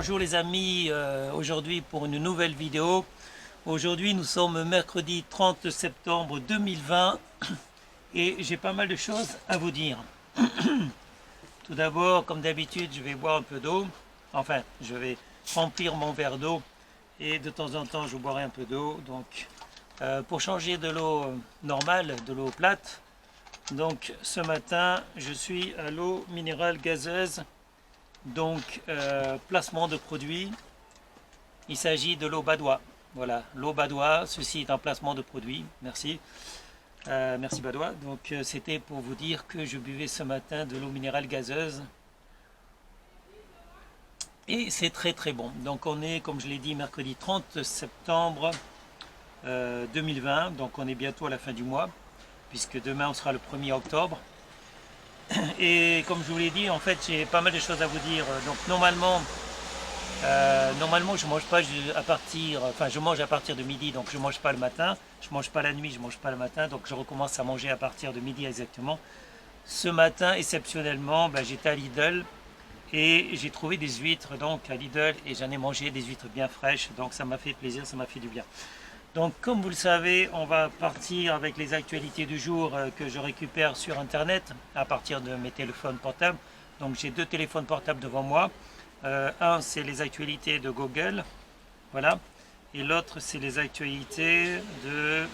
Bonjour les amis, aujourd'hui pour une nouvelle vidéo. Aujourd'hui nous sommes mercredi 30 septembre 2020 et j'ai pas mal de choses à vous dire. Tout d'abord, comme d'habitude, je vais boire un peu d'eau. Enfin, je vais remplir mon verre d'eau et de temps en temps je boirai un peu d'eau. Donc pour changer de l'eau normale, de l'eau plate, donc ce matin je suis à l'eau minérale gazeuse. Donc, placement de produit, il s'agit de l'eau Badois. Voilà, l'eau Badois, ceci est un placement de produit, merci. Merci Badois. Donc, c'était pour vous dire que je buvais ce matin de l'eau minérale gazeuse. Et c'est très très bon. Donc, on est, comme je l'ai dit, mercredi 30 septembre 2020. Donc, on est bientôt à la fin du mois, puisque demain, on sera le 1er octobre. Et comme je vous l'ai dit, en fait, j'ai pas mal de choses à vous dire. Donc normalement, je mange pas à partir, enfin je mange à partir de midi, donc je mange pas le matin, je mange pas la nuit, je mange pas le matin, donc je recommence à manger à partir de midi exactement. Ce matin, exceptionnellement, j'étais à Lidl et j'ai trouvé des huîtres donc à Lidl et j'en ai mangé des huîtres bien fraîches, donc ça m'a fait plaisir, ça m'a fait du bien. Donc comme vous le savez, on va partir avec les actualités du jour que je récupère sur internet à partir de mes téléphones portables. Donc j'ai deux téléphones portables devant moi. Un c'est les actualités de Google, voilà. Et l'autre c'est les actualités de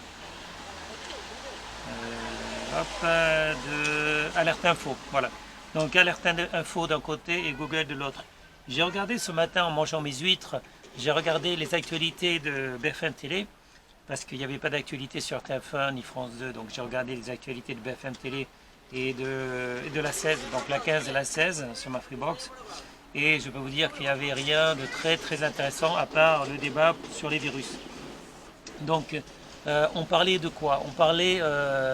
Alerte Info, voilà. Donc Alerte Info d'un côté et Google de l'autre. J'ai regardé ce matin en mangeant mes huîtres, j'ai regardé les actualités de BFM Télé, parce qu'il n'y avait pas d'actualité sur TF1 ni France 2, donc j'ai regardé les actualités de BFM Télé et de la 16, donc la 15 et la 16 sur ma Freebox. Et je peux vous dire qu'il n'y avait rien de très très intéressant à part le débat sur les virus. Donc on parlait de quoi? On parlait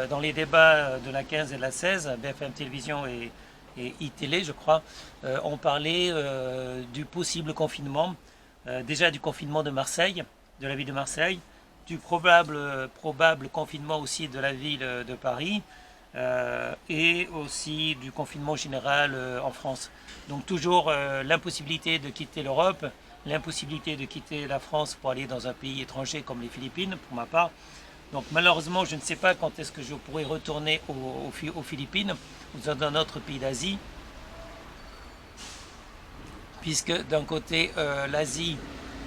dans les débats de la 15 et de la 16, BFM Télévision et iTélé je crois, on parlait du possible confinement, déjà du confinement de Marseille, de la ville de Marseille, du probable confinement aussi de la ville de Paris et aussi du confinement général en France. Donc toujours l'impossibilité de quitter l'Europe, l'impossibilité de quitter la France pour aller dans un pays étranger comme les Philippines pour ma part. Donc malheureusement je ne sais pas quand est-ce que je pourrai retourner aux Philippines ou dans un autre pays d'Asie, puisque d'un côté l'Asie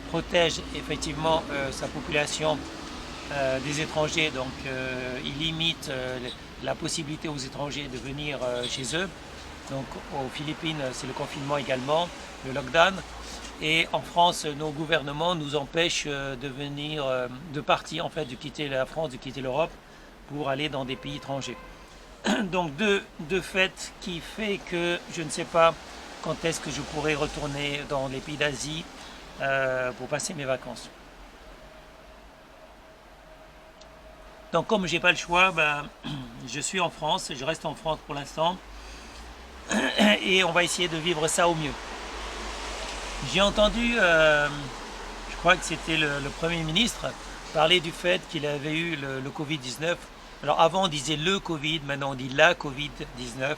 protège effectivement sa population des étrangers, donc ils limitent la possibilité aux étrangers de venir chez eux. Donc aux Philippines c'est le confinement également, le lockdown. Et en France, nos gouvernements nous empêchent de venir, de partir en fait, de quitter la France, de quitter l'Europe pour aller dans des pays étrangers. Donc deux faits qui fait que je ne sais pas quand est-ce que je pourrai retourner dans les pays d'Asie pour passer mes vacances. Donc comme j'ai pas le choix, je suis en France, je reste en France pour l'instant et on va essayer de vivre ça au mieux. J'ai entendu, je crois que c'était le Premier ministre, parler du fait qu'il avait eu le Covid-19. Alors avant on disait le Covid, maintenant on dit la Covid-19.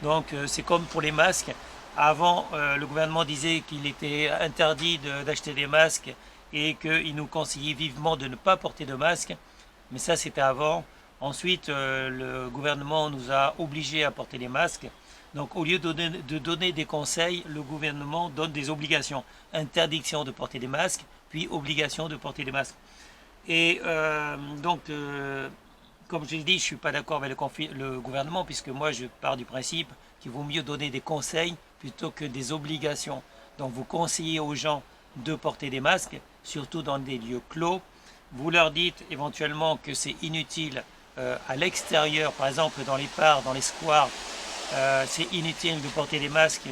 Donc c'est comme pour les masques. Avant le gouvernement disait qu'il était interdit d'acheter des masques et qu'il nous conseillait vivement de ne pas porter de masque. Mais ça c'était avant. Ensuite le gouvernement nous a obligés à porter des masques. Donc au lieu de donner des conseils, le gouvernement donne des obligations. Interdiction de porter des masques, puis obligation de porter des masques. Et comme je l'ai dit, je ne suis pas d'accord avec le gouvernement, puisque moi je pars du principe qu'il vaut mieux donner des conseils plutôt que des obligations. Donc vous conseillez aux gens de porter des masques, surtout dans des lieux clos. Vous leur dites éventuellement que c'est inutile à l'extérieur, par exemple dans les parcs, dans les squares, c'est inutile de porter des masques,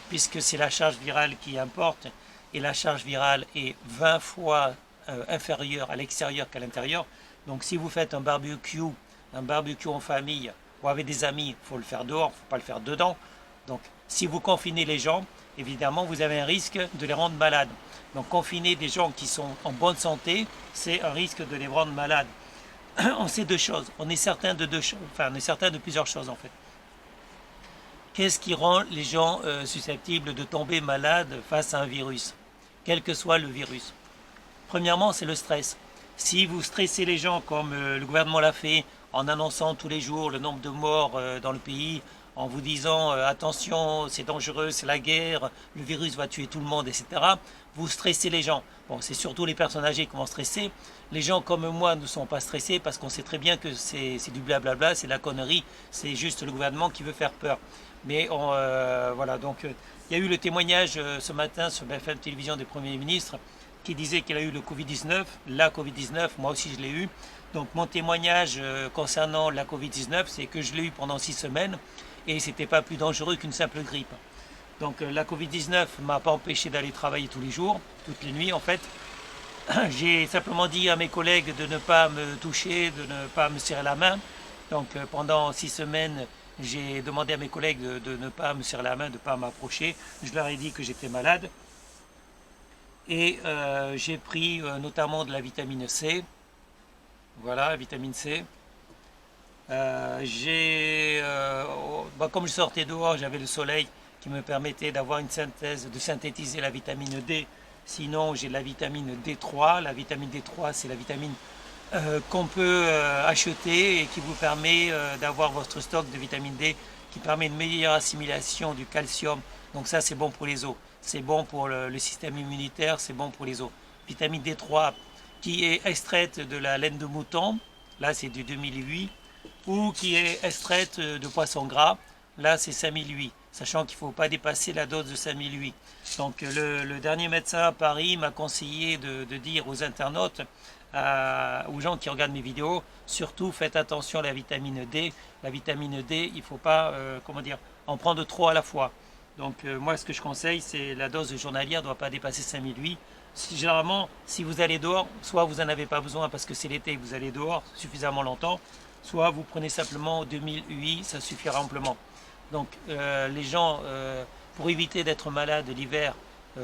puisque c'est la charge virale qui importe, et la charge virale est 20 fois inférieure à l'extérieur qu'à l'intérieur. Donc si vous faites un barbecue en famille ou avec des amis, il faut le faire dehors, il ne faut pas le faire dedans. Donc si vous confinez les gens, évidemment vous avez un risque de les rendre malades. Donc confiner des gens qui sont en bonne santé, c'est un risque de les rendre malades. On sait deux choses, on est certain de plusieurs choses en fait. Qu'est-ce qui rend les gens susceptibles de tomber malades face à un virus, quel que soit le virus? Premièrement, c'est le stress. Si vous stressez les gens comme le gouvernement l'a fait en annonçant tous les jours le nombre de morts dans le pays, en vous disant attention, c'est dangereux, c'est la guerre, le virus va tuer tout le monde, etc. Vous stressez les gens. Bon, c'est surtout les personnes âgées qui vont stresser. Les gens comme moi ne sont pas stressés parce qu'on sait très bien que c'est du blablabla, c'est de la connerie, c'est juste le gouvernement qui veut faire peur. Mais voilà, donc il y a eu le témoignage ce matin sur BFM Télévision des premiers ministres qui disait qu'il a eu le Covid-19, la Covid-19, moi aussi je l'ai eu. Donc mon témoignage concernant la Covid-19, c'est que je l'ai eu pendant 6 semaines et c'était pas plus dangereux qu'une simple grippe. Donc la Covid-19 m'a pas empêché d'aller travailler tous les jours, toutes les nuits en fait. J'ai simplement dit à mes collègues de ne pas me toucher, de ne pas me serrer la main. Donc pendant 6 semaines, j'ai demandé à mes collègues de ne pas me serrer la main, de ne pas m'approcher. Je leur ai dit que j'étais malade. Et j'ai pris notamment de la vitamine C. Voilà, la vitamine C. Comme je sortais dehors, j'avais le soleil qui me permettait d'avoir une synthèse, de synthétiser la vitamine D. Sinon, j'ai de la vitamine D3. La vitamine D3, c'est la vitamine qu'on peut acheter et qui vous permet d'avoir votre stock de vitamine D qui permet une meilleure assimilation du calcium. Donc ça, c'est bon pour les os. C'est bon pour le système immunitaire, c'est bon pour les os. Vitamine D3 qui est extraite de la laine de mouton, là c'est du 2008, ou qui est extraite de poisson gras, là c'est 5008, sachant qu'il ne faut pas dépasser la dose de 5008. Donc le dernier médecin à Paris m'a conseillé de dire aux internautes, aux gens qui regardent mes vidéos, surtout faites attention à la vitamine D. La vitamine D, il ne faut pas en prendre trop à la fois. Donc moi ce que je conseille, c'est la dose journalière ne doit pas dépasser 5008. Généralement, si vous allez dehors, soit vous n'en avez pas besoin parce que c'est l'été et vous allez dehors suffisamment longtemps, soit vous prenez simplement 2008, ça suffira amplement. Donc les gens, pour éviter d'être malades l'hiver,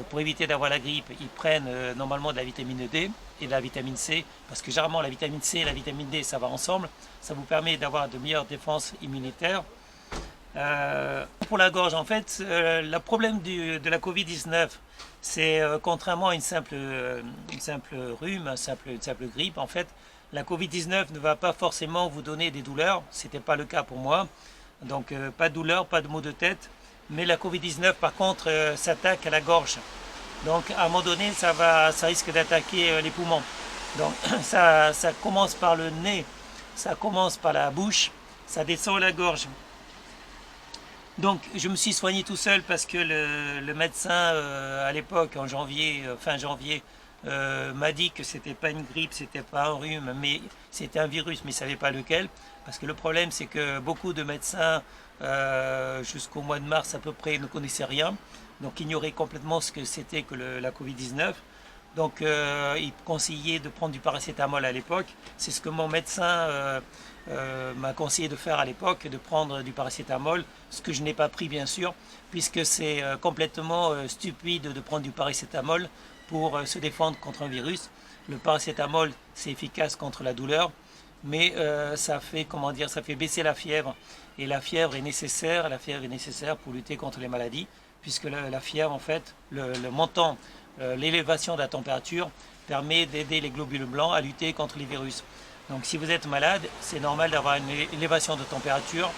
pour éviter d'avoir la grippe, ils prennent normalement de la vitamine D et de la vitamine C, parce que généralement la vitamine C et la vitamine D, ça va ensemble. Ça vous permet d'avoir de meilleures défenses immunitaires. Pour la gorge, en fait, le problème de la Covid-19, c'est contrairement à une simple rhume, une simple grippe, en fait, la Covid-19 ne va pas forcément vous donner des douleurs. C'était pas le cas pour moi. Donc pas de douleur, pas de maux de tête. Mais la Covid-19, par contre, s'attaque à la gorge. Donc à un moment donné, ça risque d'attaquer les poumons. Donc ça commence par le nez, ça commence par la bouche, ça descend à la gorge. Donc je me suis soigné tout seul parce que le médecin à l'époque, en janvier, fin janvier, m'a dit que c'était pas une grippe, c'était pas un rhume, mais c'était un virus, mais il ne savait pas lequel. Parce que le problème, c'est que beaucoup de médecins, jusqu'au mois de mars à peu près, ne connaissaient rien. Donc ignoraient complètement ce que c'était que la Covid-19. Donc il conseillait de prendre du paracétamol à l'époque. C'est ce que mon médecin m'a conseillé de faire à l'époque, de prendre du paracétamol, ce que je n'ai pas pris bien sûr, puisque c'est complètement stupide de prendre du paracétamol pour se défendre contre un virus. Le paracétamol, c'est efficace contre la douleur, mais ça fait baisser la fièvre. Et la fièvre est nécessaire pour lutter contre les maladies, puisque la fièvre, en fait, le montant, l'élévation de la température permet d'aider les globules blancs à lutter contre les virus. Donc si vous êtes malade, c'est normal d'avoir une élévation de température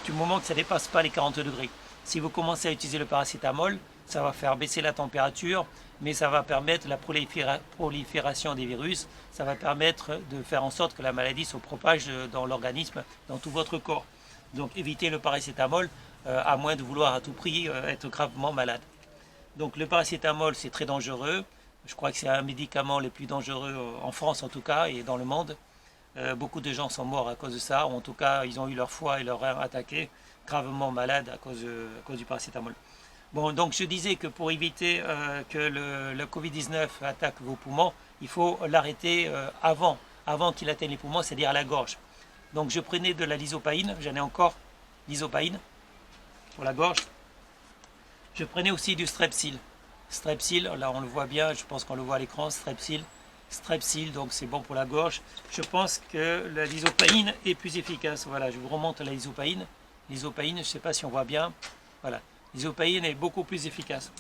du moment que ça ne dépasse pas les 40 degrés. Si vous commencez à utiliser le paracétamol, ça va faire baisser la température, mais ça va permettre la prolifération des virus, ça va permettre de faire en sorte que la maladie se propage dans l'organisme, dans tout votre corps. Donc évitez le paracétamol, à moins de vouloir à tout prix être gravement malade. Donc le paracétamol, c'est très dangereux. Je crois que c'est un médicament le plus dangereux en France en tout cas et dans le monde. Beaucoup de gens sont morts à cause de ça, ou en tout cas ils ont eu leur foie et leur rein attaqués, gravement malades à cause du paracétamol. Bon, donc je disais que pour éviter que le Covid-19 attaque vos poumons, il faut l'arrêter avant qu'il atteigne les poumons, c'est-à-dire à la gorge. Donc je prenais de la lysopaïne, j'en ai encore, lysopaïne pour la gorge. Je prenais aussi du Strepsil. Strepsil, là on le voit bien, je pense qu'on le voit à l'écran, Strepsil. Strepsil, donc c'est bon pour la gorge. Je pense que la lysopaïne est plus efficace. Voilà, je vous remonte la lysopaïne. l'isopaïne, je ne sais pas si on voit bien, voilà, l'isopaïne est beaucoup plus efficace.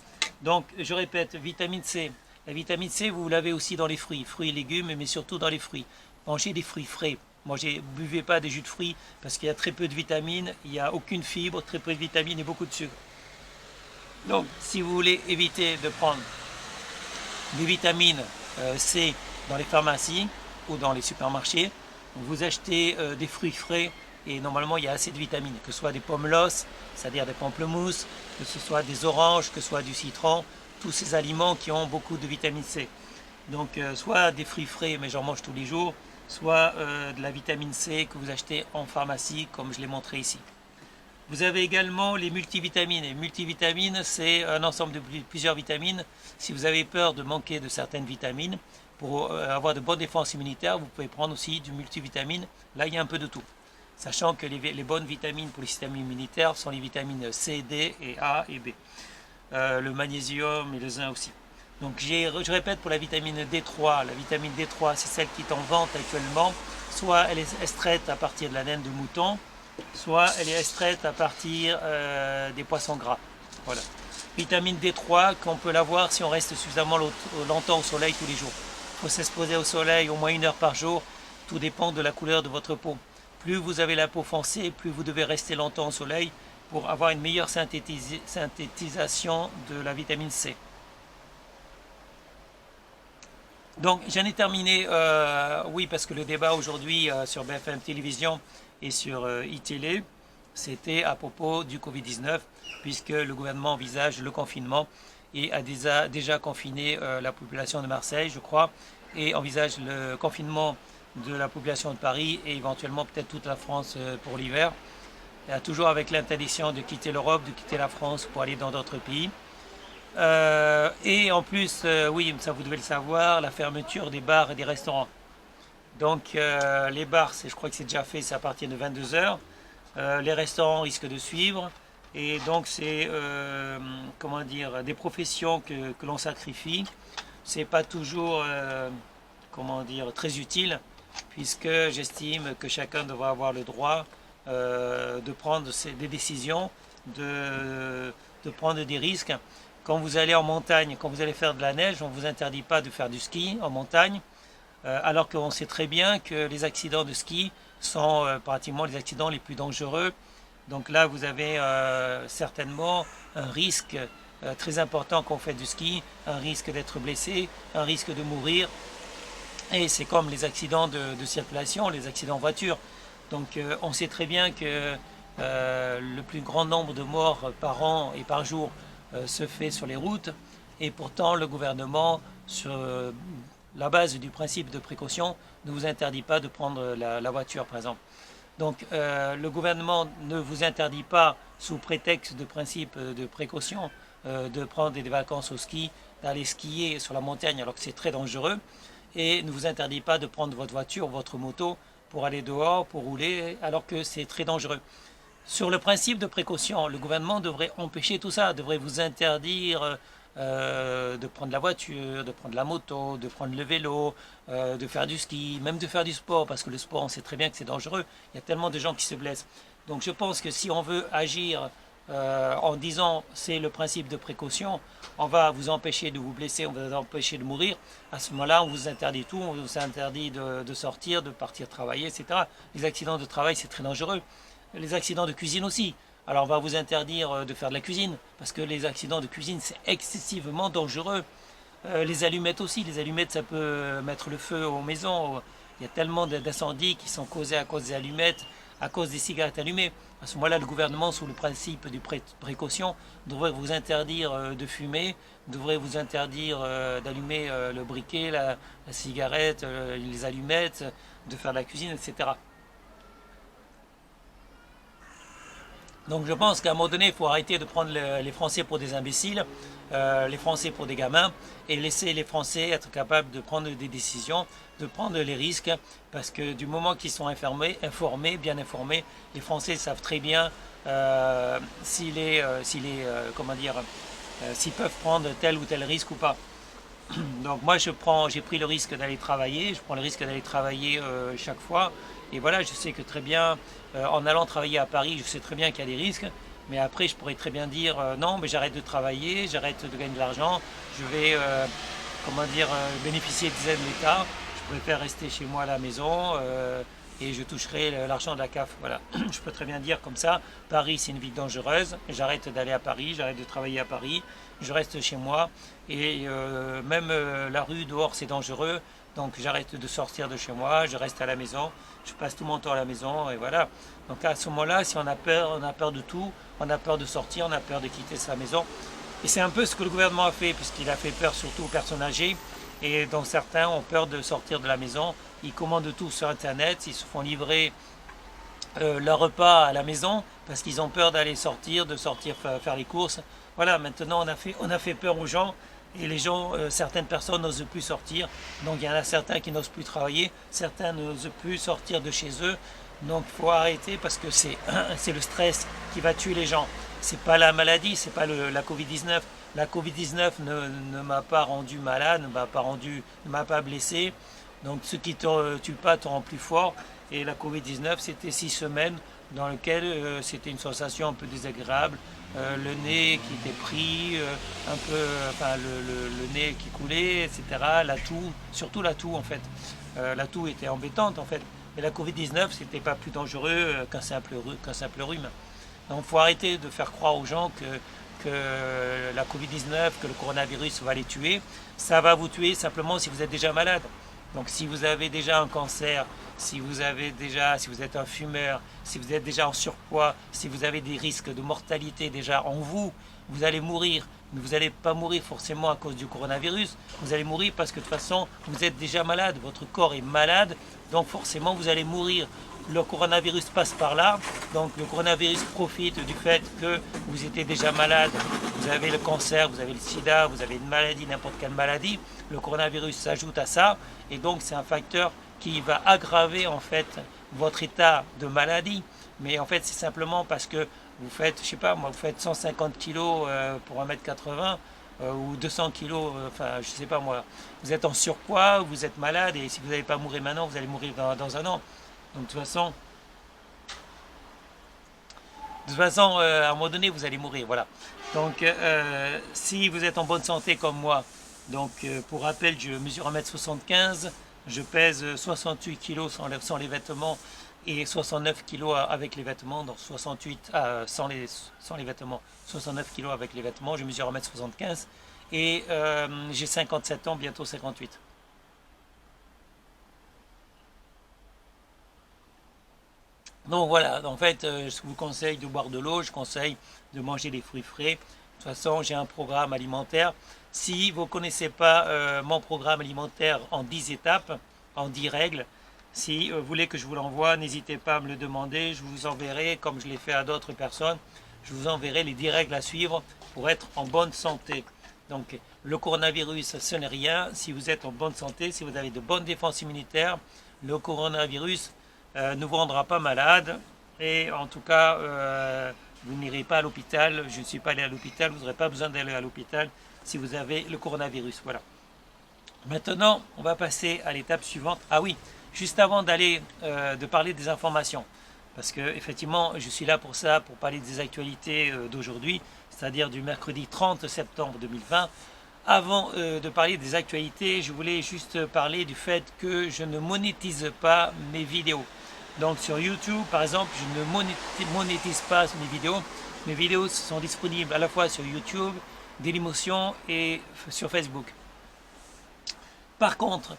Donc je répète, vitamine C, la vitamine C vous l'avez aussi dans les fruits et légumes, mais surtout dans les fruits. Mangez des fruits frais, buvez pas des jus de fruits parce qu'il y a très peu de vitamines, il n'y a aucune fibre, très peu de vitamines et beaucoup de sucre. Donc si vous voulez éviter de prendre des vitamines C dans les pharmacies ou dans les supermarchés, vous achetez des fruits frais et normalement il y a assez de vitamines, que ce soit des pommes losses, c'est-à-dire des pamplemousses, que ce soit des oranges, que ce soit du citron, tous ces aliments qui ont beaucoup de vitamine C. Donc soit des fruits frais, mais j'en mange tous les jours, soit de la vitamine C que vous achetez en pharmacie, comme je l'ai montré ici. Vous avez également les multivitamines. Les multivitamines, c'est un ensemble de plusieurs vitamines. Si vous avez peur de manquer de certaines vitamines, pour avoir de bonnes défenses immunitaires, vous pouvez prendre aussi du multivitamine. Là, il y a un peu de tout. Sachant que les bonnes vitamines pour le système immunitaire sont les vitamines C, D et A et B. Le magnésium et le zinc aussi. Donc je répète pour la vitamine D3, la vitamine D3 c'est celle qui est en vente actuellement, soit elle est extraite à partir de la laine de mouton, soit elle est extraite à partir des poissons gras. Voilà. Vitamine D3 qu'on peut l'avoir si on reste suffisamment longtemps au soleil tous les jours. Il faut s'exposer au soleil au moins 1 heure par jour, tout dépend de la couleur de votre peau. Plus vous avez la peau foncée, plus vous devez rester longtemps au soleil pour avoir une meilleure synthétisation de la vitamine C. Donc j'en ai terminé, oui parce que le débat aujourd'hui sur BFM Télévision et sur iTélé, c'était à propos du Covid-19, puisque le gouvernement envisage le confinement et a déjà confiné la population de Marseille, je crois, et envisage le confinement de la population de Paris et éventuellement peut-être toute la France pour l'hiver, toujours avec l'interdiction de quitter l'Europe, de quitter la France pour aller dans d'autres pays. Et en plus, oui, ça vous devez le savoir, la fermeture des bars et des restaurants. Donc les bars, je crois que c'est déjà fait, c'est à partir de 22 heures. Les restaurants risquent de suivre. Et donc c'est, comment dire, des professions que l'on sacrifie. C'est pas toujours, comment dire, très utile, puisque j'estime que chacun devrait avoir le droit de prendre des décisions, de prendre des risques. Quand vous allez en montagne, quand vous allez faire de la neige, on ne vous interdit pas de faire du ski en montagne, alors qu'on sait très bien que les accidents de ski sont pratiquement les accidents les plus dangereux. Donc là, vous avez certainement un risque très important quand vous faites du ski, un risque d'être blessé, un risque de mourir. Et c'est comme les accidents de circulation, les accidents en voiture. Donc on sait très bien que le plus grand nombre de morts par an et par jour se fait sur les routes, et pourtant le gouvernement, sur la base du principe de précaution, ne vous interdit pas de prendre la voiture par exemple. Donc le gouvernement ne vous interdit pas, sous prétexte de principe de précaution, de prendre des vacances au ski, d'aller skier sur la montagne alors que c'est très dangereux, et ne vous interdit pas de prendre votre voiture, votre moto pour aller dehors, pour rouler, alors que c'est très dangereux. Sur le principe de précaution, le gouvernement devrait empêcher tout ça, devrait vous interdire de prendre la voiture, de prendre la moto, de prendre le vélo, de faire du ski, même de faire du sport, parce que le sport, on sait très bien que c'est dangereux. Il y a tellement de gens qui se blessent. Donc je pense que si on veut agir en disant c'est le principe de précaution, on va vous empêcher de vous blesser, on va vous empêcher de mourir, à ce moment-là on vous interdit tout, on vous interdit de sortir, de partir travailler, etc. Les accidents de travail c'est très dangereux. Les accidents de cuisine aussi. Alors on va vous interdire de faire de la cuisine, parce que les accidents de cuisine c'est excessivement dangereux. Les allumettes aussi, les allumettes ça peut mettre le feu aux maisons. Il y a tellement d'incendies qui sont causés à cause des allumettes, à cause des cigarettes allumées. À ce moment-là, le gouvernement, sous le principe de précaution, devrait vous interdire de fumer, devrait vous interdire d'allumer le briquet, la cigarette, les allumettes, de faire de la cuisine, etc. Donc je pense qu'à un moment donné, il faut arrêter de prendre les Français pour des imbéciles, les Français pour des gamins, et laisser les Français être capables de prendre des décisions, de prendre les risques, parce que du moment qu'ils sont bien informés, les Français savent très bien s'ils peuvent prendre tel ou tel risque ou pas. Donc moi j'ai pris le risque d'aller travailler, je prends le risque d'aller travailler chaque fois. Et voilà, je sais que très bien, en allant travailler à Paris, je sais très bien qu'il y a des risques. Mais après, je pourrais très bien dire non, mais j'arrête de travailler, j'arrête de gagner de l'argent, je vais, comment dire, bénéficier des aides de l'État. Je préfère rester chez moi à la maison et je toucherai l'argent de la CAF. Voilà, je peux très bien dire comme ça, Paris c'est une ville dangereuse, j'arrête d'aller à Paris, j'arrête de travailler à Paris, je reste chez moi et même la rue dehors c'est dangereux, donc j'arrête de sortir de chez moi, je reste à la maison, je passe tout mon temps à la maison et voilà. Donc à ce moment-là, si on a peur de tout, on a peur de sortir, on a peur de quitter sa maison. Et c'est un peu ce que le gouvernement a fait, puisqu'il a fait peur surtout aux personnes âgées. Et donc certains ont peur de sortir de la maison. Ils commandent tout sur Internet, ils se font livrer leur repas à la maison parce qu'ils ont peur d'aller sortir, de sortir faire les courses. Voilà, maintenant on a fait peur aux gens et les gens, certaines personnes n'osent plus sortir. Donc il y en a certains qui n'osent plus travailler, certains n'osent plus sortir de chez eux. Donc il faut arrêter parce que c'est le stress qui va tuer les gens. C'est pas la maladie, c'est pas la Covid-19. La Covid-19 ne m'a pas rendu malade, ne m'a pas blessé. Donc ce qui ne te tue pas te rend plus fort. Et la Covid-19, c'était 6 semaines dans lesquelles c'était une sensation un peu désagréable. Le nez qui était pris, un peu, enfin le nez qui coulait, etc. La toux, surtout la toux en fait. La toux était embêtante en fait. Mais la Covid-19, c'était pas plus dangereux qu'un simple rhume. Donc il faut arrêter de faire croire aux gens que la Covid-19, que le coronavirus va les tuer. Ça va vous tuer simplement si vous êtes déjà malade. Donc si vous avez déjà un cancer, si vous êtes un fumeur, si vous êtes déjà en surpoids, si vous avez des risques de mortalité déjà en vous, vous allez mourir. Mais vous n'allez pas mourir forcément à cause du coronavirus. Vous allez mourir parce que de toute façon, vous êtes déjà malade. Votre corps est malade, donc forcément vous allez mourir. Le coronavirus passe par là, donc le coronavirus profite du fait que vous étiez déjà malade, vous avez le cancer, vous avez le sida, vous avez une maladie, n'importe quelle maladie, le coronavirus s'ajoute à ça, et donc c'est un facteur qui va aggraver en fait votre état de maladie, mais en fait c'est simplement parce que vous faites, je sais pas moi, vous faites 150 kilos pour 1m80, ou 200 kilos, enfin je sais pas moi, vous êtes en surpoids, vous êtes malade, et si vous n'allez pas mourir maintenant, vous allez mourir dans un an. Donc de toute façon, à un moment donné, vous allez mourir, voilà. Donc si vous êtes en bonne santé comme moi, donc pour rappel, je mesure 1m75, je pèse 68 kg sans les vêtements et 69 kg avec les vêtements, donc 68 sans les vêtements, 69 kg avec les vêtements, je mesure 1m75 et j'ai 57 ans, bientôt 58. Donc voilà, en fait, je vous conseille de boire de l'eau, je conseille de manger des fruits frais. De toute façon, j'ai un programme alimentaire. Si vous ne connaissez pas mon programme alimentaire en 10 étapes, en 10 règles, si vous voulez que je vous l'envoie, n'hésitez pas à me le demander. Je vous enverrai, comme je l'ai fait à d'autres personnes, je vous enverrai les 10 règles à suivre pour être en bonne santé. Donc le coronavirus, ce n'est rien. Si vous êtes en bonne santé, si vous avez de bonnes défenses immunitaires, le coronavirus ne vous rendra pas malade et en tout cas vous n'irez pas à l'hôpital. Je ne suis pas allé à l'hôpital, vous n'aurez pas besoin d'aller à l'hôpital si vous avez le coronavirus. Voilà. Maintenant, on va passer à l'étape suivante. Ah oui, juste avant de parler des informations, parce que effectivement, je suis là pour ça, pour parler des actualités d'aujourd'hui, c'est-à-dire du mercredi 30 septembre 2020. Avant de parler des actualités, je voulais juste parler du fait que je ne monétise pas mes vidéos. Donc sur YouTube, par exemple, je ne monétise pas mes vidéos. Mes vidéos sont disponibles à la fois sur YouTube, Dailymotion et sur Facebook. Par contre,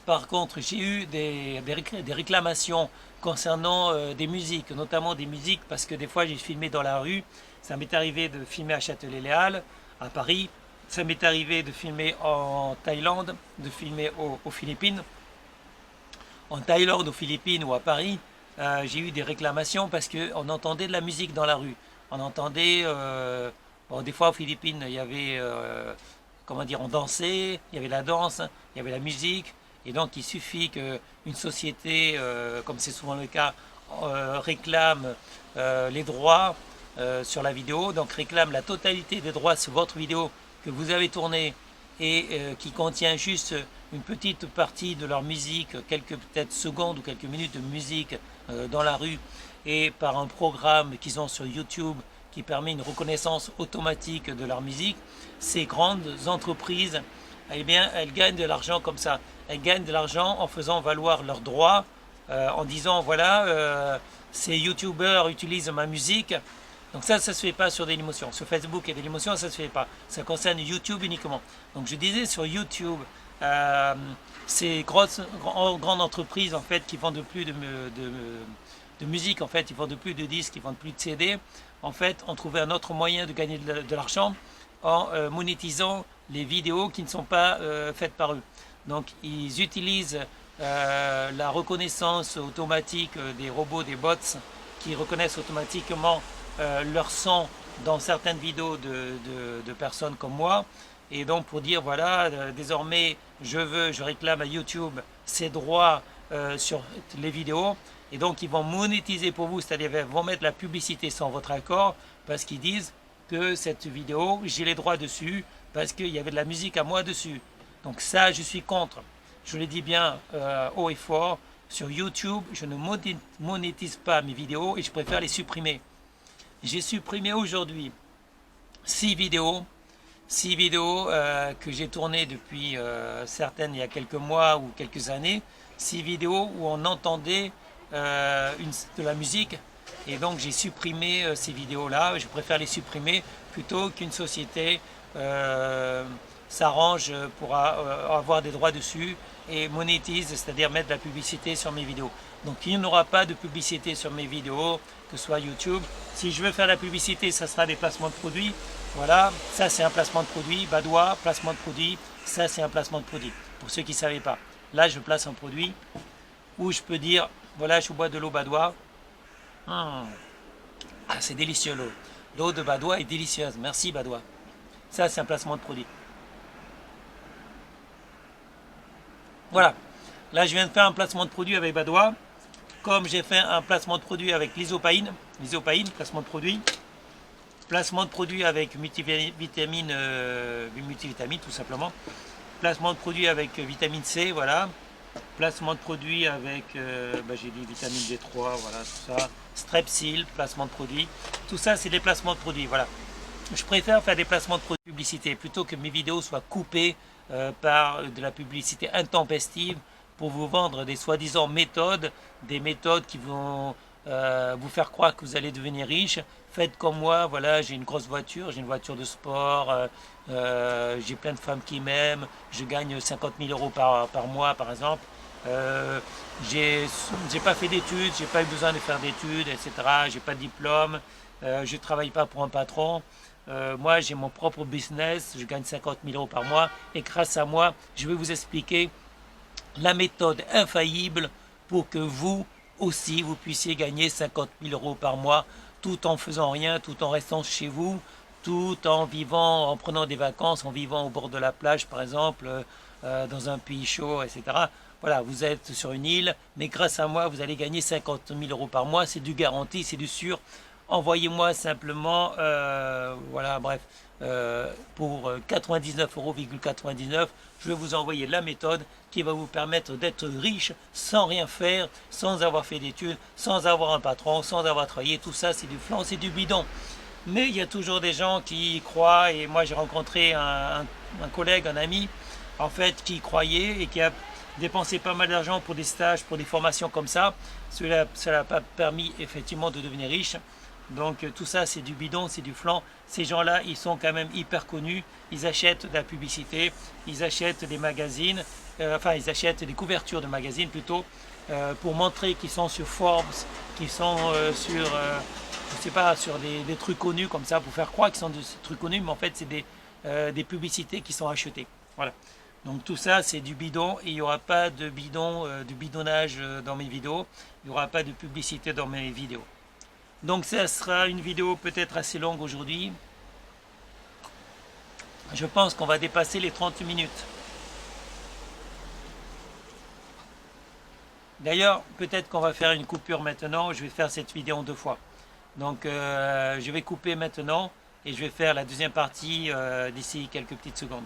j'ai eu des réclamations concernant des musiques, notamment des musiques parce que des fois j'ai filmé dans la rue. Ça m'est arrivé de filmer à Châtelet-Léal, à Paris. Ça m'est arrivé de filmer en Thaïlande, de filmer aux Philippines. En Thaïlande, aux Philippines ou à Paris, j'ai eu des réclamations parce qu'on entendait de la musique dans la rue. On entendait, bon, des fois aux Philippines, il y avait, comment dire, on dansait, il y avait la danse, il y avait la musique. Et donc il suffit qu'une société, comme c'est souvent le cas, réclame les droits sur la vidéo, donc réclame la totalité des droits sur votre vidéo que vous avez tournée et qui contient juste une petite partie de leur musique, quelques peut-être secondes ou quelques minutes de musique dans la rue, et par un programme qu'ils ont sur YouTube qui permet une reconnaissance automatique de leur musique, ces grandes entreprises, eh bien, elles gagnent de l'argent comme ça. Elles gagnent de l'argent en faisant valoir leurs droits, en disant voilà, ces youtubeurs utilisent ma musique. Donc ça se fait pas sur Dailymotion. Sur Facebook et Dailymotion, ça se fait pas. Ça concerne YouTube uniquement. Donc je disais sur YouTube, ces grandes entreprises en fait qui vendent plus de musique, en fait, ils vendent plus de disques, ils vendent plus de CD. En fait, ont trouvé un autre moyen de gagner de l'argent en monétisant les vidéos qui ne sont pas faites par eux. Donc ils utilisent la reconnaissance automatique des robots, des bots, qui reconnaissent automatiquement leur son dans certaines vidéos de personnes comme moi. Et donc pour dire voilà, désormais je réclame à YouTube ces droits sur les vidéos. Et donc ils vont monétiser pour vous, c'est-à-dire ils vont mettre la publicité sans votre accord parce qu'ils disent que cette vidéo, j'ai les droits dessus parce qu'il y avait de la musique à moi dessus. Donc ça, je suis contre. Je le dis bien haut et fort. Sur YouTube, je ne monétise pas mes vidéos et je préfère les supprimer. J'ai supprimé aujourd'hui 6 vidéos. 6 vidéos que j'ai tournées depuis certaines il y a quelques mois ou quelques années. 6 vidéos où on entendait de la musique. Et donc j'ai supprimé ces vidéos-là. Je préfère les supprimer plutôt qu'une société s'arrange pour avoir des droits dessus et monétise, c'est-à-dire mettre de la publicité sur mes vidéos. Donc il n'y aura pas de publicité sur mes vidéos, que ce soit YouTube. Si je veux faire la publicité, ça sera des placements de produits. Voilà, ça c'est un placement de produit. Badois, placement de produit, ça c'est un placement de produit. Pour ceux qui ne savaient pas. Là, je place un produit où je peux dire, voilà, je bois de l'eau Badois. Ah, c'est délicieux l'eau. L'eau de Badois est délicieuse. Merci Badois. Ça, c'est un placement de produit. Voilà. Là, je viens de faire un placement de produit avec Badois. Comme j'ai fait un placement de produit avec l'isopaïne, placement de produit. Placement de produit avec multivitamine, tout simplement. Placement de produit avec vitamine C, voilà. Placement de produit avec, j'ai dit vitamine D3, voilà, tout ça. Strepsil, placement de produit. Tout ça, c'est des placements de produits, voilà. Je préfère faire des placements de produits de publicité plutôt que mes vidéos soient coupées par de la publicité intempestive pour vous vendre des soi-disant méthodes, des méthodes qui vont vous faire croire que vous allez devenir riche. Faites comme moi, voilà, j'ai une grosse voiture, j'ai une voiture de sport, j'ai plein de femmes qui m'aiment, je gagne 50 000 euros par mois par exemple. J'ai pas fait d'études, j'ai pas eu besoin de faire d'études, etc. J'ai pas de diplôme, je travaille pas pour un patron. Moi, j'ai mon propre business, je gagne 50 000 euros par mois et grâce à moi, je vais vous expliquer la méthode infaillible pour que vous aussi, vous puissiez gagner 50 000 euros par mois tout en faisant rien, tout en restant chez vous, tout en vivant, en prenant des vacances, en vivant au bord de la plage par exemple, dans un pays chaud, etc. Voilà, vous êtes sur une île, mais grâce à moi, vous allez gagner 50 000 euros par mois, c'est du garanti, c'est du sûr. Envoyez-moi simplement, voilà, bref, pour 99,99 €, je vais vous envoyer la méthode qui va vous permettre d'être riche sans rien faire, sans avoir fait d'études, sans avoir un patron, sans avoir travaillé. Tout ça, c'est du flan, c'est du bidon. Mais il y a toujours des gens qui y croient, et moi j'ai rencontré un collègue, un ami, en fait, qui y croyait et qui a dépensé pas mal d'argent pour des stages, pour des formations comme ça. Cela n'a pas permis effectivement de devenir riche. Donc tout ça c'est du bidon, c'est du flan. Ces gens-là, ils sont quand même hyper connus. Ils achètent de la publicité, ils achètent des magazines, ils achètent des couvertures de magazines plutôt, pour montrer qu'ils sont sur Forbes, qu'ils sont sur, je sais pas, sur des trucs connus comme ça, pour faire croire qu'ils sont des trucs connus, mais en fait c'est des publicités qui sont achetées. Voilà. Donc tout ça c'est du bidon et il n'y aura pas de bidonnage dans mes vidéos, il n'y aura pas de publicité dans mes vidéos. Donc ça sera une vidéo peut-être assez longue aujourd'hui. Je pense qu'on va dépasser les 30 minutes. D'ailleurs, peut-être qu'on va faire une coupure maintenant. Je vais faire cette vidéo en 2 fois. Donc je vais couper maintenant et je vais faire la deuxième partie d'ici quelques petites secondes.